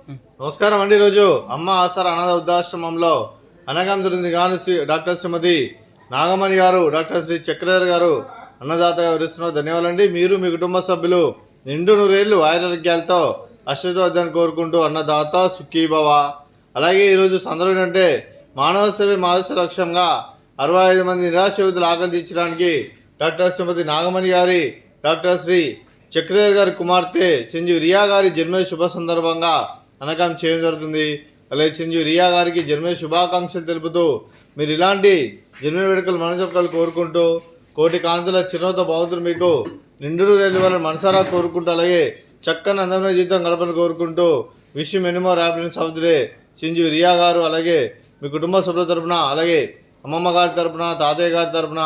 నమస్కారం అండి. ఈరోజు అమ్మ ఆసరా అనాథ వృద్ధాశ్రమంలో అనగం జరిగింది గాను డాక్టర్ శ్రీమతి నాగమణి గారు, డాక్టర్ శ్రీ చక్రధర్ గారు అన్నదాతగా వివరిస్తున్నారు. ధన్యవాదాలండి. మీరు మీ కుటుంబ సభ్యులు నిండు నూరేళ్లు ఆయురారోగ్యాలతో అశ్వత్థాన్ని కోరుకుంటూ అన్నదాత సుఖీభవ. అలాగే ఈరోజు సందర్భం అంటే మానవ సేవ మానస లక్ష్యంగా 65 మంది నిరాశ్రయుతులు ఆకలి తీర్చడానికి డాక్టర్ శ్రీమతి నాగమణి గారి, డాక్టర్ శ్రీ చక్రధర్ గారి కుమార్తె చెంజు రియా గారి జన్మ శుభ సందర్భంగా అనకం చేయడం జరుగుతుంది. అలాగే చెంజు రియా గారికి జన్మ శుభాకాంక్షలు తెలుపుతూ మీరు ఇలాంటి జన్మ వేడుకలు మనజొక్కలు కోరుకుంటూ కోటి కాంతుల చిరునవ్వుతో భగవంతుడు మీకు నిండు రైలు వాళ్ళని మనసారా కోరుకుంటూ అలాగే చక్కని అందమైన జీవితం గడపని కోరుకుంటూ wish many more happiness of the day చెంజు రియా గారు. అలాగే మీ కుటుంబ సభ్యుల తరపున, అలాగే అమ్మమ్మ గారి తరపున, తాతయ్య గారి తరపున,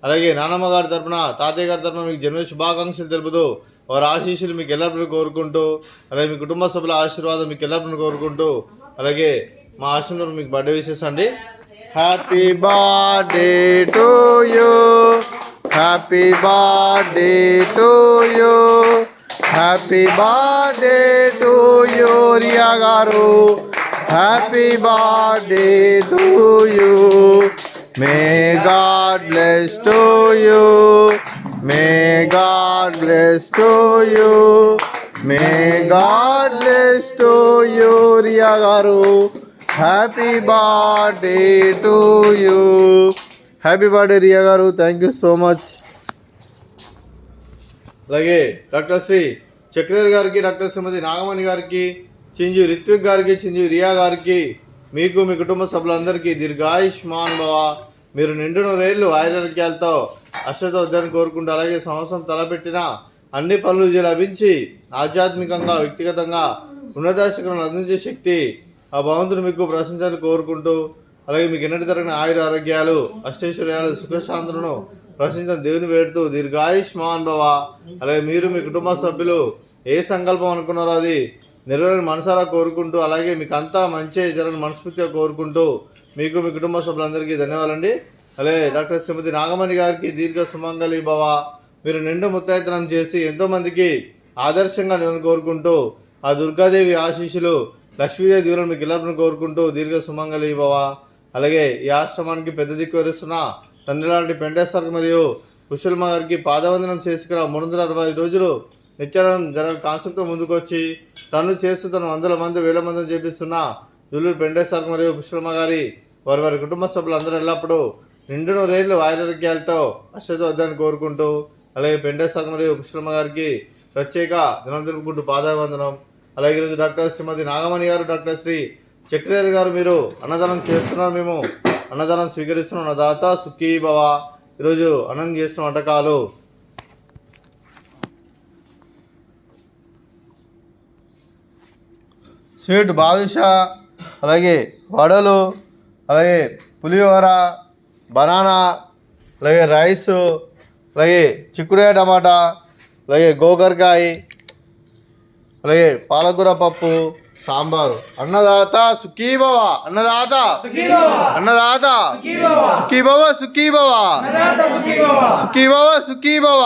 అలాగే నానమ్మ గారి తరపున, తాతయ్య గారి తరపున మీకు జన్మ శుభాకాంక్షలు తెలుపుతూ వారి ఆశీస్సులు మీకు ఎల్లప్పుడూ కోరుకుంటూ, అలాగే మీ కుటుంబ సభ్యుల ఆశీర్వాదం మీకు ఎల్లప్పుడూ కోరుకుంటూ, అలాగే మా ఆశీర్వాదం మీకు బర్త్డే విషెస్ అండి. Happy birthday to you, happy birthday to you, happy birthday to you Riya గారు, happy birthday to you. May God bless to you. May God bless to you. May God bless to you, Riya garu. Happy birthday to you. Happy birthday, Riya garu. Thank you so much. అలాగే doctor Shri Chakradhar గారికి, doctor శ్రీమతి నాగమణి గారికి, చింజు రిత్విక్ గారికి, చింజు రియా గారికి, మీకు మీ కుటుంబ సభ్యులందరికీ దీర్ఘాయుష్మాన్ భవ. మీరు నిండు నూరేళ్లు ఆయురారోగ్యాలతో అశ్వత్థాన్ని కోరుకుంటూ, అలాగే సంవత్సరం తలపెట్టిన అన్ని పనులు లభించి ఆధ్యాత్మికంగా, వ్యక్తిగతంగా ఉన్నతాశిఖరాలను అందించే శక్తి ఆ భగవంతుడు మీకు ప్రశంసాలు కోరుకుంటూ, అలాగే మీకు ఎన్నటి తరగిన ఆయురారోగ్యాలు, అష్టైశ్వర్యాలు, సుఖశాంతులను ప్రశంసన దేవుని వేడుతూ దీర్ఘాయుష్మాన్ భవ. అలాగే మీరు మీ కుటుంబ సభ్యులు ఏ సంకల్పం అనుకున్నారో అది నెరవేరని మనసారా కోరుకుంటూ, అలాగే మీకు అంతా మంచి జరగని మనస్ఫూర్తిగా కోరుకుంటూ మీకు మీ కుటుంబ సభ్యులందరికీ ధన్యవాదాలండి. అలాగే డాక్టర్ శ్రీమతి నాగమణి గారికి దీర్ఘ సుమంగళి భవ. మీరు నిండు ముత్తైతనం చేసి ఎంతోమందికి ఆదర్శంగా నేను కోరుకుంటూ ఆ దుర్గాదేవి ఆశీస్సులు, లక్ష్మీదేవి దీవులను మీకు ఎల్లప్పుడూ కోరుకుంటూ దీర్ఘ సుమంగళి భవ. అలాగే ఈ ఆశ్రమానికి పెద్ద దిక్కు వరిస్తున్న తండ్రి లాంటి పెండేశ్వర్ మరియు కుశలమ్మ గారికి పాదవందనం చేసుకున్న 365 రోజులు నిత్యానం జరగ కాన్సెప్ట్తో ముందుకు వచ్చి తను చేస్తూ తను వందల మంది వేల మందిని చేపిస్తున్న దుల్లూరు పెండేశ్వర్ మరియు కుశలమ్మ గారి వారి కుటుంబ సభ్యులందరూ ఎల్లప్పుడూ నిండు నూరేళ్లు ఆయురారోగ్యాలతో అశ్వత్థాన్ని కోరుకుంటూ, అలాగే పెండేశ్వర్ మరియు కుశలమ్మ గారికి ప్రత్యేక దినం తెలుపుకుంటూ పాదావందనం. అలాగే ఈరోజు డాక్టర్ శ్రీమతి నాగమణి గారు, డాక్టర్ శ్రీ చక్రధర్ గారు మీరు అన్నదానం చేస్తున్నాం, మేము అన్నదానం స్వీకరిస్తున్నాం. అన్నదాత సుఖీభవ. ఈరోజు అన్నం చేస్తున్న వంటకాలు స్వీట్ బాదుషా, అలాగే వడలు, అలాగే పులిహోర, బనానా, అలాగే రైసు, అలాగే చిక్కుడుకాయ టమాటా, అలాగే గోకరకాయ, అలాగే పాలకూర పప్పు, సాంబారు. అన్నదాత సుఖీభవ, అన్నదాత అన్నదాత సుఖీభవ, సుఖీభవ, సుఖీభవ, సుఖీభవ.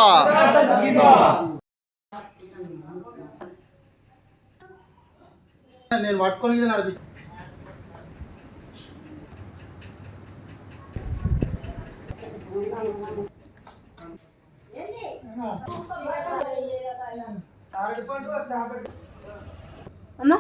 నేను పట్టుకొని నడిపి అమ్మా